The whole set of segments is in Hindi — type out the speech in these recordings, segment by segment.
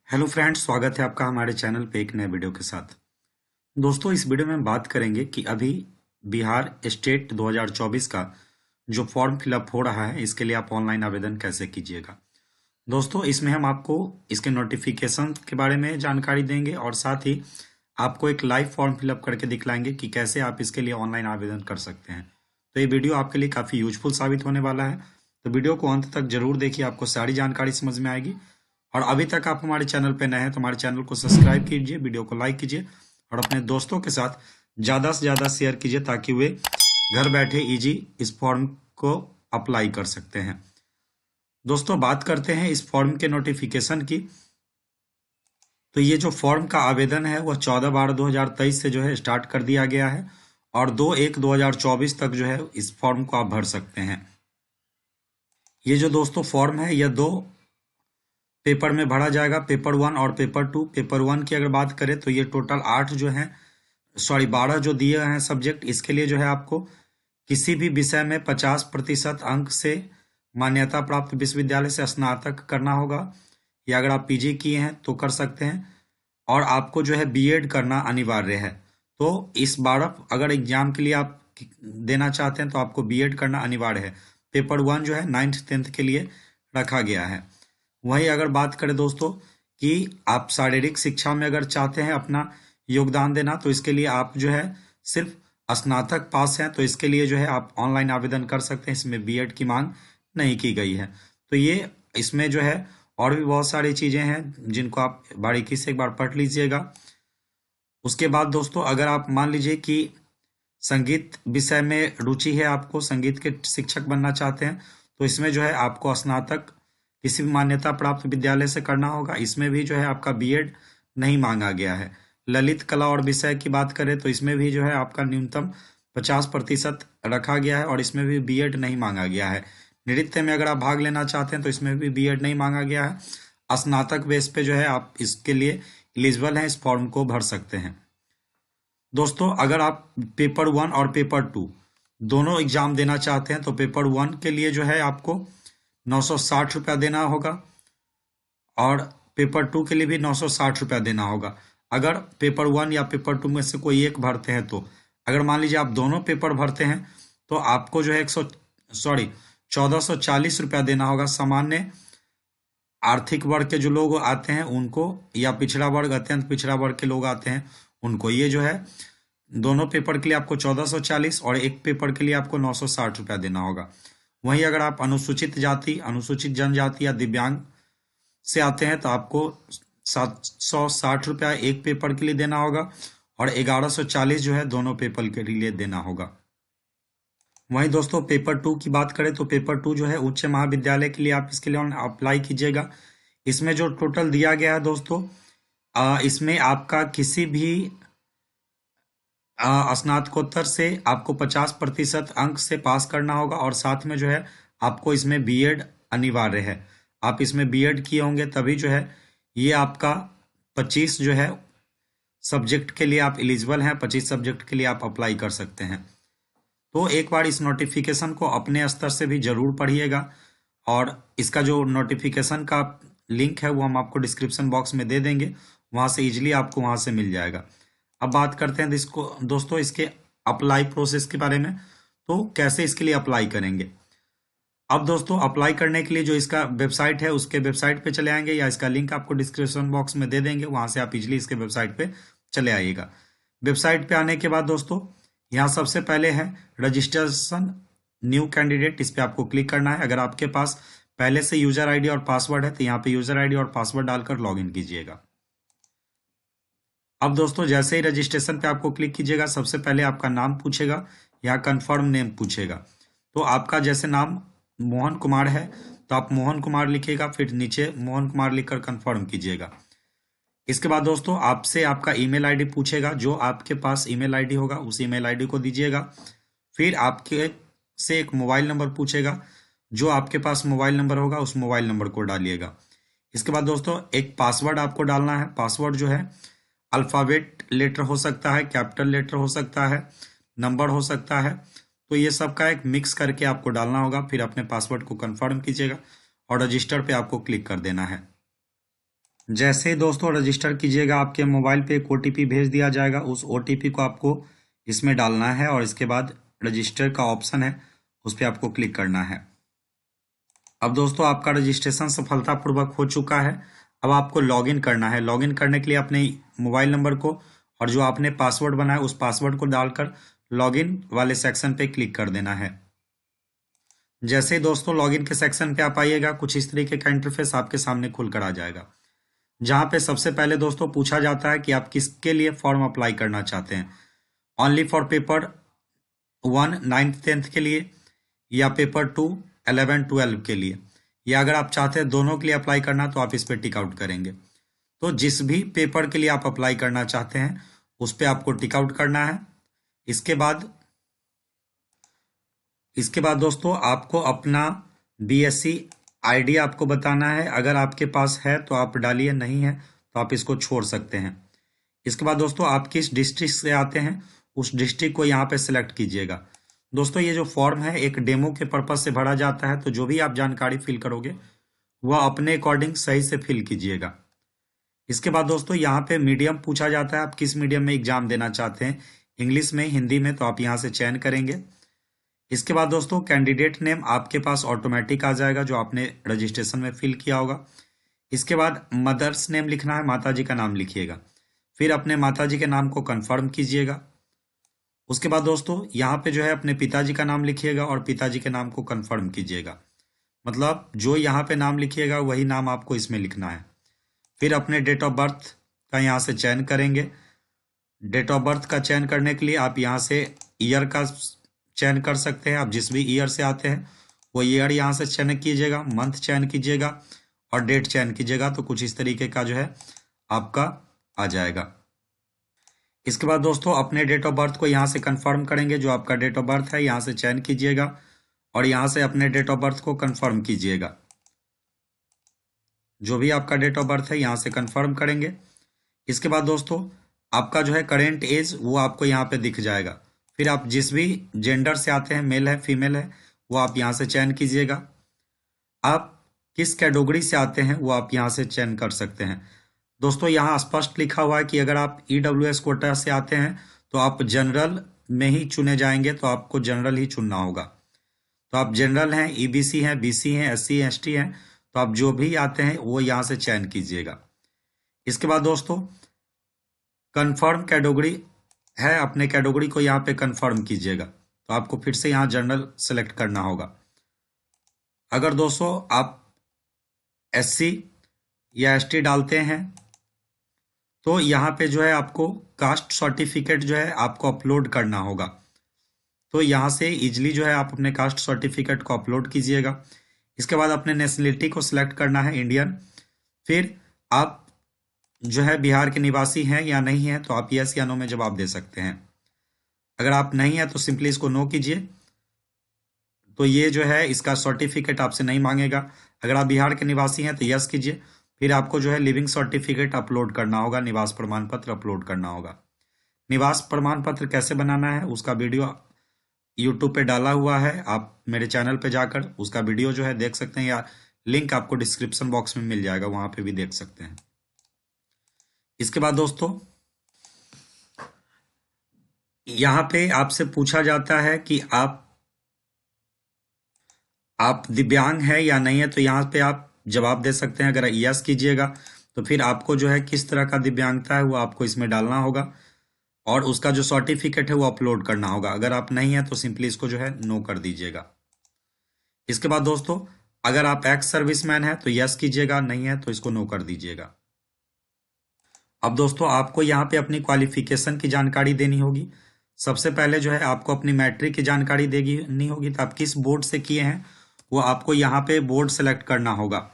हेलो फ्रेंड्स, स्वागत है आपका हमारे चैनल पे एक नए वीडियो के साथ। दोस्तों, इस वीडियो में हम बात करेंगे कि अभी बिहार स्टेट 2024 का जो फॉर्म फिलअप हो रहा है, इसके लिए आप ऑनलाइन आवेदन कैसे कीजिएगा। दोस्तों, इसमें हम आपको इसके नोटिफिकेशन के बारे में जानकारी देंगे और साथ ही आपको एक लाइव फॉर्म फिलअप करके दिखलाएंगे कि कैसे आप इसके लिए ऑनलाइन आवेदन कर सकते हैं। तो ये वीडियो आपके लिए काफ़ी यूजफुल साबित होने वाला है, तो वीडियो को अंत तक जरूर देखिए, आपको सारी जानकारी समझ में आएगी। और अभी तक आप हमारे चैनल पर नए हैं तो हमारे चैनल को सब्सक्राइब कीजिए, वीडियो को लाइक कीजिए और अपने दोस्तों के साथ ज़्यादा से ज़्यादा शेयर कीजिए ताकि वे घर बैठे इजी इस फॉर्म को अप्लाई कर सकते हैं। दोस्तों, बात करते हैं इस फॉर्म के नोटिफिकेशन की। तो ये जो फॉर्म का आवेदन है वह 14/12/2023 से जो है स्टार्ट कर दिया गया है और 2/1/2024 तक जो है इस फॉर्म को आप भर सकते हैं। ये जो दोस्तों फॉर्म है यह दो पेपर में भरा जाएगा, पेपर 1 और पेपर 2। पेपर 1 की अगर बात करें तो ये टोटल 12 जो दिए हैं सब्जेक्ट, इसके लिए जो है आपको किसी भी विषय में 50% अंक से मान्यता प्राप्त विश्वविद्यालय से स्नातक करना होगा, या अगर आप पीजी किए हैं तो कर सकते हैं, और आपको जो है बीएड करना अनिवार्य है। तो इस बार अगर एग्जाम के लिए आप देना चाहते हैं तो आपको बीएड करना अनिवार्य है। पेपर 1 जो है 9th 10th के लिए रखा गया है। वहीं अगर बात करें दोस्तों कि आप शारीरिक शिक्षा में अगर चाहते हैं अपना योगदान देना तो इसके लिए आप जो है सिर्फ स्नातक पास हैं, तो इसके लिए जो है आप ऑनलाइन आवेदन कर सकते हैं। इसमें बीएड की मांग नहीं की गई है। तो ये इसमें जो है और भी बहुत सारी चीज़ें हैं जिनको आप बारीकी से एक बार पढ़ लीजिएगा। उसके बाद दोस्तों, अगर आप मान लीजिए कि संगीत विषय में रुचि है, आपको संगीत के शिक्षक बनना चाहते हैं, तो इसमें जो है आपको स्नातक किसी भी मान्यता प्राप्त विद्यालय से करना होगा। इसमें भी जो है आपका बीएड नहीं मांगा गया है। ललित कला और विषय की बात करें तो इसमें भी जो है आपका न्यूनतम 50% रखा गया है और इसमें भी बीएड नहीं मांगा गया है। नृत्य में अगर आप भाग लेना चाहते हैं तो इसमें भी बीएड नहीं मांगा गया है। स्नातक बेस पे जो है आप इसके लिए एलिजिबल हैं, इस फॉर्म को भर सकते हैं। दोस्तों, अगर आप पेपर 1 और पेपर 2 दोनों एग्जाम देना चाहते हैं तो पेपर 1 के लिए जो है आपको 960 रुपया देना होगा और पेपर 2 के लिए भी 960 रुपया देना होगा। अगर पेपर 1 या पेपर 2 में से कोई एक भरते हैं तो अगर मान लीजिए आप दोनों पेपर भरते हैं तो आपको जो है 1440 रुपया देना होगा। सामान्य आर्थिक वर्ग के जो लोग आते हैं उनको, या पिछड़ा वर्ग, अत्यंत पिछड़ा वर्ग के लोग आते हैं उनको, ये जो है दोनों पेपर के लिए आपको 1440 और एक पेपर के लिए आपको 960 रुपया देना होगा। वहीं अगर आप अनुसूचित जाति, अनुसूचित जनजाति या दिव्यांग से आते हैं तो आपको 760 रुपया एक पेपर के लिए देना होगा और 1140 जो है दोनों पेपर के लिए देना होगा। वहीं दोस्तों, पेपर 2 की बात करें तो पेपर 2 जो है उच्च महाविद्यालय के लिए आप इसके लिए अप्लाई कीजिएगा। इसमें जो टोटल दिया गया है दोस्तों, इसमें आपका किसी भी स्नातकोत्तर से आपको 50% अंक से पास करना होगा और साथ में जो है आपको इसमें बीएड अनिवार्य है। आप इसमें बीएड किए होंगे तभी जो है ये आपका 25 जो है सब्जेक्ट के लिए आप एलिजिबल हैं, 25 सब्जेक्ट के लिए आप अप्लाई कर सकते हैं। तो एक बार इस नोटिफिकेशन को अपने स्तर से भी जरूर पढ़िएगा और इसका जो नोटिफिकेशन का लिंक है वो हम आपको डिस्क्रिप्शन बॉक्स में दे देंगे, वहाँ से इजीली आपको वहाँ से मिल जाएगा। अब बात करते हैं दोस्तों इसके अप्लाई प्रोसेस के बारे में। तो कैसे इसके लिए अप्लाई करेंगे। अब दोस्तों, अप्लाई करने के लिए जो इसका वेबसाइट है उसके वेबसाइट पे चले आएंगे, या इसका लिंक आपको डिस्क्रिप्शन बॉक्स में दे देंगे, वहां से आप इजीली इसके वेबसाइट पे चले आइएगा। वेबसाइट पे आने के बाद दोस्तों, यहाँ सबसे पहले है रजिस्ट्रेशन न्यू कैंडिडेट, इस पर आपको क्लिक करना है। अगर आपके पास पहले से यूजर आईडी और पासवर्ड है तो यहाँ पे यूजर आईडी और पासवर्ड डालकर लॉग इन कीजिएगा। अब दोस्तों, जैसे ही रजिस्ट्रेशन पे आपको क्लिक कीजिएगा, सबसे पहले आपका नाम पूछेगा, यहाँ कंफर्म नेम पूछेगा। तो आपका जैसे नाम मोहन कुमार है तो आप मोहन कुमार लिखिएगा, फिर नीचे मोहन कुमार लिखकर कंफर्म कीजिएगा। इसके बाद दोस्तों, आपसे आपका ईमेल आईडी पूछेगा, जो आपके पास ईमेल आईडी होगा उस ईमेल आईडी को दीजिएगा। फिर आपके से एक मोबाइल नंबर पूछेगा, जो आपके पास मोबाइल नंबर होगा उस मोबाइल नंबर को डालिएगा। इसके बाद दोस्तों, एक पासवर्ड आपको डालना है। पासवर्ड जो है अल्फ़ाबेट लेटर हो सकता है, कैपिटल लेटर हो सकता है, नंबर हो सकता है, तो ये सब का एक मिक्स करके आपको डालना होगा। फिर अपने पासवर्ड को कंफर्म कीजिएगा और रजिस्टर पे आपको क्लिक कर देना है। जैसे ही दोस्तों रजिस्टर कीजिएगा, आपके मोबाइल पे एक ओटीपी भेज दिया जाएगा। उस ओटीपी को आपको इसमें डालना है और इसके बाद रजिस्टर का ऑप्शन है, उस पर आपको क्लिक करना है। अब दोस्तों आपका रजिस्ट्रेशन सफलतापूर्वक हो चुका है। अब आपको लॉगिन करना है। लॉगिन करने के लिए अपने मोबाइल नंबर को और जो आपने पासवर्ड बनाया उस पासवर्ड को डालकर लॉगिन वाले सेक्शन पे क्लिक कर देना है। जैसे ही दोस्तों लॉगिन के सेक्शन पे आप आइएगा, कुछ इस तरीके का इंटरफेस आपके सामने खुल कर आ जाएगा, जहां पे सबसे पहले दोस्तों पूछा जाता है कि आप किसके लिए फॉर्म अप्लाई करना चाहते हैं। Only for paper 1 9th 10th के लिए, या पेपर 2 11 12 के लिए, या अगर आप चाहते हैं दोनों के लिए अप्लाई करना तो आप इस पर टिक आउट करेंगे। तो जिस भी पेपर के लिए आप अप्लाई करना चाहते हैं उस पर आपको टिक आउट करना है। इसके बाद दोस्तों आपको अपना बीएससी आईडी आपको बताना है। अगर आपके पास है तो आप डालिए, नहीं है तो आप इसको छोड़ सकते हैं। इसके बाद दोस्तों आप किस डिस्ट्रिक्ट से आते हैं उस डिस्ट्रिक्ट को यहाँ पे सिलेक्ट कीजिएगा। दोस्तों ये जो फॉर्म है एक डेमो के पर्पज से भरा जाता है, तो जो भी आप जानकारी फिल करोगे वह अपने अकॉर्डिंग सही से फिल कीजिएगा। इसके बाद दोस्तों यहाँ पे मीडियम पूछा जाता है, आप किस मीडियम में एग्जाम देना चाहते हैं, इंग्लिश में, हिंदी में, तो आप यहाँ से चयन करेंगे। इसके बाद दोस्तों कैंडिडेट नेम आपके पास ऑटोमेटिक आ जाएगा जो आपने रजिस्ट्रेशन में फिल किया होगा। इसके बाद मदर्स नेम लिखना है, माताजी का नाम लिखिएगा। फिर अपने माताजी के नाम को कंफर्म कीजिएगा। उसके बाद दोस्तों यहाँ पे जो है अपने पिताजी का नाम लिखिएगा और पिताजी के नाम को कंफर्म कीजिएगा। मतलब जो यहाँ पे नाम लिखिएगा वही नाम आपको इसमें लिखना है। फिर अपने डेट ऑफ बर्थ का यहाँ से चयन करेंगे। डेट ऑफ बर्थ का चयन करने के लिए आप यहाँ से ईयर का चयन कर सकते हैं। आप जिस भी ईयर से आते हैं वो ईयर यहाँ से चयन कीजिएगा, मंथ चयन कीजिएगा और डेट चयन कीजिएगा। तो कुछ इस तरीके का जो है आपका आ जाएगा। इसके बाद दोस्तों अपने डेट ऑफ बर्थ को यहाँ से कंफर्म करेंगे। जो आपका डेट ऑफ बर्थ है यहाँ से चयन कीजिएगा और यहाँ से अपने डेट ऑफ बर्थ को कंफर्म कीजिएगा। जो भी आपका डेट ऑफ बर्थ है यहाँ से कंफर्म करेंगे। इसके बाद दोस्तों आपका जो है करेंट एज वो आपको यहाँ पे दिख जाएगा। फिर आप जिस भी जेंडर से आते हैं, मेल है फीमेल है, वो आप यहाँ से चयन कीजिएगा। आप किस कैटेगरी से आते हैं वो आप यहाँ से चयन कर सकते हैं। दोस्तों यहाँ स्पष्ट लिखा हुआ है कि अगर आप ईडब्ल्यूएस कोटा से आते हैं तो आप जनरल में ही चुने जाएंगे, तो आपको जनरल ही चुनना होगा। तो आप जनरल हैं, ईबीसी हैं, बीसी हैं, एससी एसटी हैं, तो आप जो भी आते हैं वो यहाँ से चयन कीजिएगा। इसके बाद दोस्तों कंफर्म कैटेगरी है, अपने कैटेगरी को यहाँ पे कंफर्म कीजिएगा। तो आपको फिर से यहाँ जनरल सेलेक्ट करना होगा। अगर दोस्तों आप एससी या एसटी डालते हैं तो यहाँ पे जो है आपको कास्ट सर्टिफिकेट जो है आपको अपलोड करना होगा। तो यहाँ से इजीली जो है आप अपने कास्ट सर्टिफिकेट को अपलोड कीजिएगा। इसके बाद अपने नेशनलिटी को सिलेक्ट करना है, इंडियन। फिर आप जो है बिहार के निवासी हैं या नहीं है तो आप यस या नो में जवाब दे सकते हैं। अगर आप नहीं है तो सिंपली इसको नो कीजिए, तो ये जो है इसका सर्टिफिकेट आपसे नहीं मांगेगा। अगर आप बिहार के निवासी हैं तो यस कीजिए। फिर आपको जो है लिविंग सर्टिफिकेट अपलोड करना होगा, निवास प्रमाण पत्र अपलोड करना होगा। निवास प्रमाण पत्र कैसे बनाना है उसका वीडियो यूट्यूब पे डाला हुआ है, आप मेरे चैनल पे जाकर उसका वीडियो जो है देख सकते हैं, या लिंक आपको डिस्क्रिप्शन बॉक्स में मिल जाएगा, वहां पे भी देख सकते हैं। इसके बाद दोस्तों यहाँ पे आपसे पूछा जाता है कि आप दिव्यांग है या नहीं है, तो यहाँ पे आप जवाब दे सकते हैं। अगर यस कीजिएगा तो फिर आपको जो है किस तरह का दिव्यांगता है वो आपको इसमें डालना होगा और उसका जो सर्टिफिकेट है वो अपलोड करना होगा। अगर आप नहीं है तो सिंपली इसको जो है नो कर दीजिएगा। इसके बाद दोस्तों अगर आप एक्स सर्विसमैन है तो यस कीजिएगा, नहीं है तो इसको नो कर दीजिएगा। अब दोस्तों आपको यहाँ पे अपनी क्वालिफिकेशन की जानकारी देनी होगी। सबसे पहले जो है आपको अपनी मैट्रिक की जानकारी देनी होगी, तो आप किस बोर्ड से किए हैं वो आपको यहाँ पे बोर्ड सेलेक्ट करना होगा।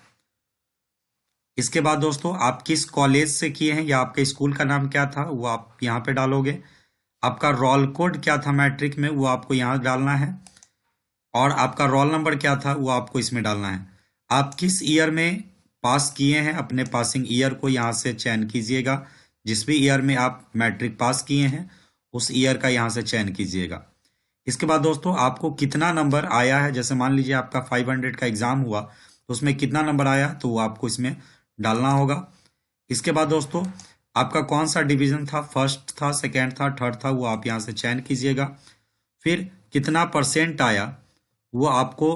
इसके बाद दोस्तों आप किस कॉलेज से किए हैं या आपके स्कूल का नाम क्या था वो आप यहाँ पे डालोगे। आपका रोल कोड क्या था मैट्रिक में वो आपको यहाँ डालना है और आपका रोल नंबर क्या था वो आपको इसमें डालना है। आप किस ईयर में पास किए हैं अपने पासिंग ईयर को यहाँ से चयन कीजिएगा। जिस भी ईयर में आप मैट्रिक पास किए हैं उस ईयर का यहाँ से चयन कीजिएगा। इसके बाद दोस्तों आपको कितना नंबर आया है, जैसे मान लीजिए आपका 500 का एग्जाम हुआ तो उसमें कितना नंबर आया तो वो आपको इसमें डालना होगा। इसके बाद दोस्तों आपका कौन सा डिवीजन था, फर्स्ट था, सेकेंड था, थर्ड था, वो आप यहाँ से चयन कीजिएगा। फिर कितना परसेंट आया वो आपको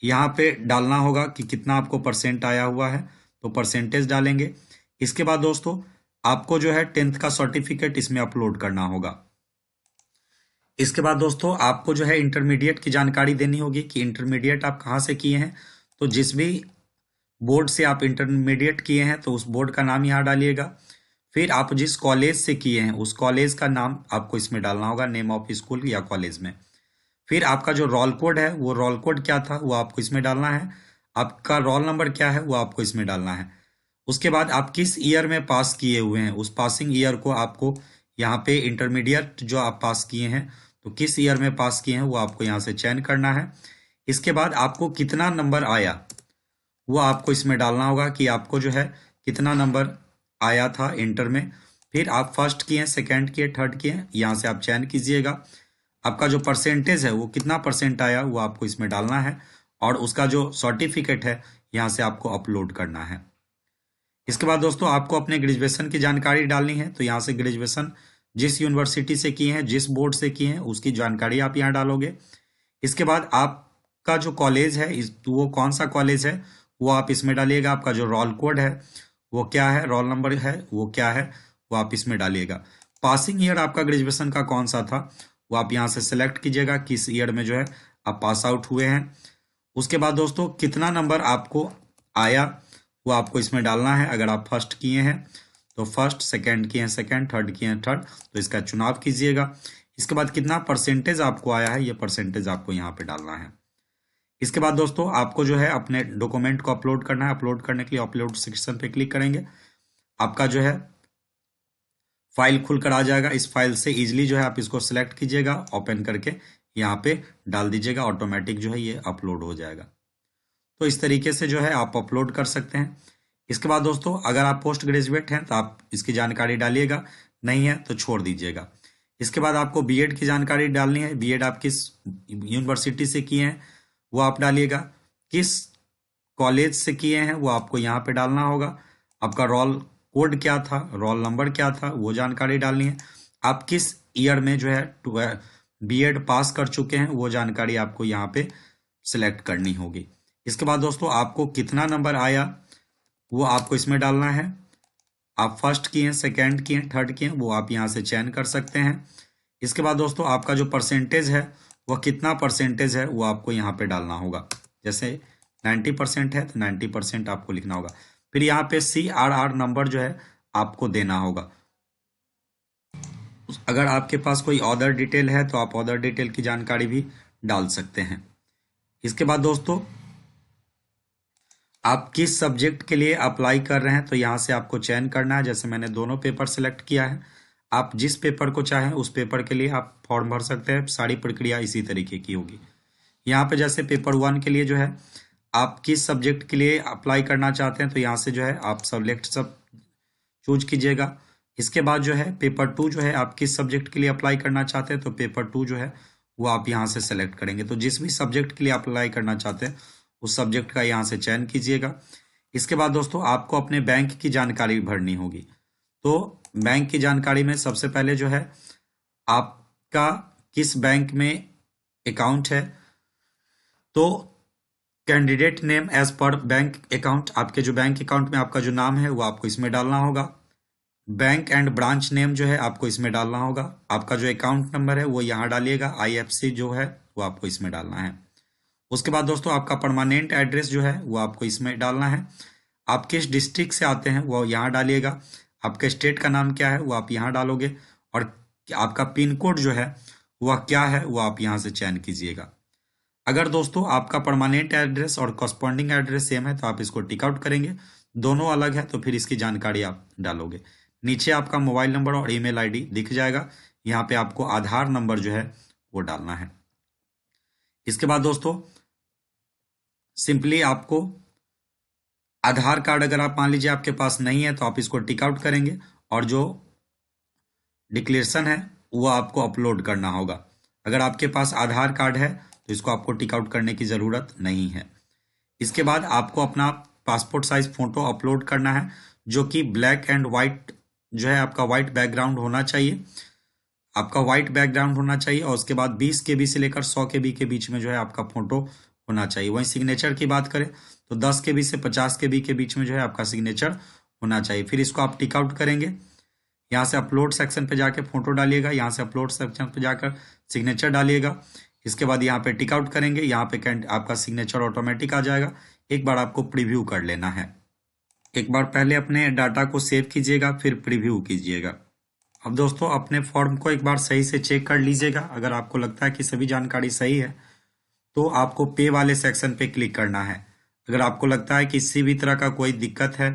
यहाँ पे डालना होगा कि कितना आपको परसेंट आया हुआ है, तो परसेंटेज डालेंगे। इसके बाद दोस्तों आपको जो है 10th का सर्टिफिकेट इसमें अपलोड करना होगा। इसके बाद दोस्तों आपको जो है इंटरमीडिएट की जानकारी देनी होगी कि इंटरमीडिएट आप कहाँ से किए हैं। तो जिस भी बोर्ड से आप इंटरमीडिएट किए हैं तो उस बोर्ड का नाम यहाँ डालिएगा। फिर आप जिस कॉलेज से किए हैं उस कॉलेज का नाम आपको इसमें डालना होगा, नेम ऑफ स्कूल या कॉलेज में। फिर आपका जो रोल कोड है वो रोल कोड क्या था वो आपको इसमें डालना है। आपका रोल नंबर क्या है वो आपको इसमें डालना है। उसके बाद आप किस ईयर में पास किए हुए हैं उस पासिंग ईयर को आपको यहाँ पे, इंटरमीडिएट जो आप पास किए हैं तो किस ईयर में पास किए हैं वो आपको यहाँ से चयन करना है। इसके बाद आपको कितना नंबर आया वो आपको इसमें डालना होगा कि आपको जो है कितना नंबर आया था इंटर में। फिर आप फर्स्ट किए, सेकंड किए, थर्ड किए, यहाँ से आप चयन कीजिएगा। आपका जो परसेंटेज है वो कितना परसेंट आया वो आपको इसमें डालना है और उसका जो सर्टिफिकेट है यहाँ से आपको अपलोड करना है। इसके बाद दोस्तों आपको अपने ग्रेजुएशन की जानकारी डालनी है। तो यहाँ से ग्रेजुएशन जिस यूनिवर्सिटी से किए हैं, जिस बोर्ड से किए हैं उसकी जानकारी आप यहाँ डालोगे। इसके बाद आपका जो कॉलेज है वो कौन सा कॉलेज है वो आप इसमें डालिएगा। आपका जो रोल कोड है वो क्या है, रोल नंबर है वो क्या है वो आप इसमें डालिएगा। पासिंग ईयर आपका ग्रेजुएशन का कौन सा था वो आप यहाँ से सेलेक्ट कीजिएगा, किस ईयर में जो है आप पास आउट हुए हैं। उसके बाद दोस्तों कितना नंबर आपको आया वो आपको इसमें डालना है। अगर आप फर्स्ट किए हैं तो फर्स्ट, सेकंड किए हैं सेकंड, थर्ड किए हैं थर्ड, तो इसका चुनाव कीजिएगा। इसके बाद कितना परसेंटेज आपको आया है ये परसेंटेज आपको यहाँ पे डालना है। इसके बाद दोस्तों आपको जो है अपने डॉक्यूमेंट को अपलोड करना है। अपलोड करने के लिए अपलोड सेक्शन पे क्लिक करेंगे, आपका जो है फाइल खुलकर आ जाएगा। इस फाइल से इजीली जो है आप इसको सिलेक्ट कीजिएगा, ओपन करके यहाँ पे डाल दीजिएगा, ऑटोमेटिक जो है ये अपलोड हो जाएगा। तो इस तरीके से जो है आप अपलोड कर सकते हैं। इसके बाद दोस्तों अगर आप पोस्ट ग्रेजुएट हैं तो आप इसकी जानकारी डालिएगा, नहीं है तो छोड़ दीजिएगा। इसके बाद आपको बीएड की जानकारी डालनी है। बीएड आप किस यूनिवर्सिटी से किए हैं वो आप डालिएगा, किस कॉलेज से किए हैं वो आपको यहाँ पे डालना होगा। आपका रोल कोड क्या था, रोल नंबर क्या था वो जानकारी डालनी है। आप किस ईयर में जो है बीएड पास कर चुके हैं वो जानकारी आपको यहाँ पे सिलेक्ट करनी होगी। इसके बाद दोस्तों आपको कितना नंबर आया वो आपको इसमें डालना है। आप फर्स्ट किए, सेकंड किए, थर्ड किए वो आप यहाँ से चयन कर सकते हैं। इसके बाद दोस्तों आपका जो परसेंटेज है वह कितना परसेंटेज है वो आपको यहाँ पे डालना होगा। जैसे 90% है तो 90% आपको लिखना होगा। फिर यहाँ पे CRR नंबर जो है आपको देना होगा। अगर आपके पास कोई अदर डिटेल है तो आप अदर डिटेल की जानकारी भी डाल सकते हैं। इसके बाद दोस्तों आप किस सब्जेक्ट के लिए अप्लाई कर रहे हैं तो यहाँ से आपको चयन करना है। जैसे मैंने दोनों पेपर सेलेक्ट किया है, आप जिस पेपर को चाहें उस पेपर के लिए आप फॉर्म भर सकते हैं। सारी प्रक्रिया इसी तरीके की होगी। यहाँ पे जैसे पेपर 1 के लिए जो है आप किस सब्जेक्ट के लिए अप्लाई करना चाहते हैं तो यहाँ से जो है आप सब्जेक्ट सब चूज कीजिएगा। इसके बाद जो है पेपर 2 जो है आप किस सब्जेक्ट के लिए अप्लाई करना चाहते हैं तो पेपर 2 जो है वो आप यहाँ से सेलेक्ट करेंगे। तो जिस भी सब्जेक्ट के लिए अप्लाई करना चाहते हैं उस सब्जेक्ट का यहाँ से चयन कीजिएगा। इसके बाद दोस्तों आपको अपने बैंक की जानकारी भरनी होगी। तो बैंक की जानकारी में सबसे पहले जो है आपका किस बैंक में अकाउंट है तो candidate name as per bank account, आपके जो बैंक अकाउंट में आपका जो नाम है वो आपको इसमें डालना होगा। बैंक एंड ब्रांच नेम जो है आपको इसमें डालना होगा। आपका जो अकाउंट नंबर है वो यहाँ डालिएगा। IFC जो है वो आपको इसमें डालना है। उसके बाद दोस्तों आपका परमानेंट एड्रेस जो है वो आपको इसमें डालना है। आप किस डिस्ट्रिक्ट से आते हैं वो यहाँ डालिएगा। आपके स्टेट का नाम क्या है वो आप यहाँ डालोगे और आपका पिन कोड जो है वह क्या है वो आप यहाँ से चयन कीजिएगा। अगर दोस्तों आपका परमानेंट एड्रेस और कॉरस्पॉन्डिंग एड्रेस सेम है तो आप इसको टिक आउट करेंगे। दोनों अलग है तो फिर इसकी जानकारी आप डालोगे। नीचे आपका मोबाइल नंबर और ईमेल आईडी दिख जाएगा। यहाँ पे आपको आधार नंबर जो है वो डालना है। इसके बाद दोस्तों सिंपली आपको आधार कार्ड, अगर आप मान लीजिए आपके पास नहीं है तो आप इसको टिक आउट करेंगे और जो डिक्लेरेशन है वो आपको अपलोड करना होगा। अगर आपके पास आधार कार्ड है तो इसको आपको टिक आउट करने की ज़रूरत नहीं है। इसके बाद आपको अपना पासपोर्ट साइज फोटो अपलोड करना है। जो कि ब्लैक एंड वाइट जो है आपका वाइट बैकग्राउंड होना चाहिए, आपका वाइट बैकग्राउंड होना चाहिए। और उसके बाद 20 KB से लेकर 100 KB के बीच में जो है आपका फोटो होना चाहिए। वहीं सिग्नेचर की बात करें तो 10 KB से 50 KB के बीच में जो है आपका सिग्नेचर होना चाहिए। फिर इसको आप टिक आउट करेंगे, यहाँ से अपलोड सेक्शन पे जाके फोटो डालिएगा, यहाँ से अपलोड सेक्शन पे जाकर सिग्नेचर डालिएगा। इसके बाद यहाँ पे टिक आउट करेंगे, यहाँ पे आपका सिग्नेचर ऑटोमेटिक आ जाएगा। एक बार आपको प्रीव्यू कर लेना है, एक बार पहले अपने डाटा को सेव कीजिएगा फिर प्रीव्यू कीजिएगा। अब दोस्तों अपने फॉर्म को एक बार सही से चेक कर लीजिएगा। अगर आपको लगता है कि सभी जानकारी सही है तो आपको पे वाले सेक्शन पे क्लिक करना है। अगर आपको लगता है कि किसी भी तरह का कोई दिक्कत है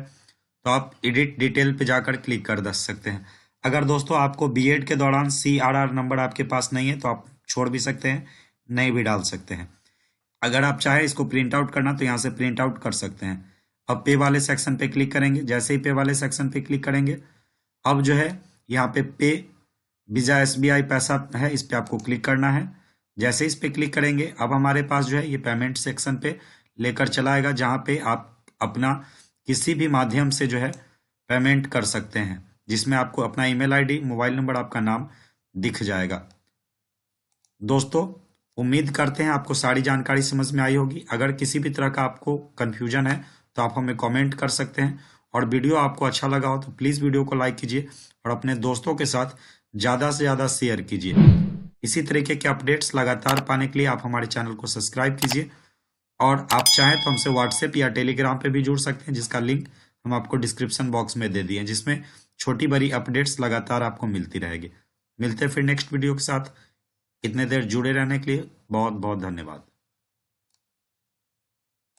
तो आप एडिट डिटेल पे जाकर क्लिक कर सकते हैं। अगर दोस्तों आपको बीएड के दौरान CRR नंबर आपके पास नहीं है तो आप छोड़ भी सकते हैं, नहीं भी डाल सकते हैं। अगर आप चाहे इसको प्रिंट आउट करना तो यहाँ से प्रिंट आउट कर सकते हैं। अब पे वाले सेक्शन पे क्लिक करेंगे, जैसे ही पे वाले सेक्शन पे क्लिक करेंगे अब जो है यहाँ पे वीजा SBI पैसा है, इस पे आपको क्लिक करना है। जैसे इस पे क्लिक करेंगे अब हमारे पास जो है ये पेमेंट सेक्शन पे लेकर चला आएगा, जहाँ पे आप अपना किसी भी माध्यम से जो है पेमेंट कर सकते हैं, जिसमें आपको अपना ईमेल ID, मोबाइल नंबर, आपका नाम दिख जाएगा। दोस्तों उम्मीद करते हैं आपको सारी जानकारी समझ में आई होगी। अगर किसी भी तरह का आपको कन्फ्यूजन है तो आप हमें कमेंट कर सकते हैं, और वीडियो आपको अच्छा लगा हो तो प्लीज़ वीडियो को लाइक कीजिए और अपने दोस्तों के साथ ज़्यादा से ज़्यादा शेयर कीजिए। इसी तरीके के अपडेट्स लगातार पाने के लिए आप हमारे चैनल को सब्सक्राइब कीजिए, और आप चाहें तो हमसे व्हाट्सएप या टेलीग्राम पे भी जुड़ सकते हैं, जिसका लिंक हम आपको डिस्क्रिप्शन बॉक्स में दे दिए, जिसमें छोटी बड़ी अपडेट्स लगातार आपको मिलती रहेगी। मिलते हैं फिर नेक्स्ट वीडियो के साथ। इतने देर जुड़े रहने के लिए बहुत बहुत धन्यवाद।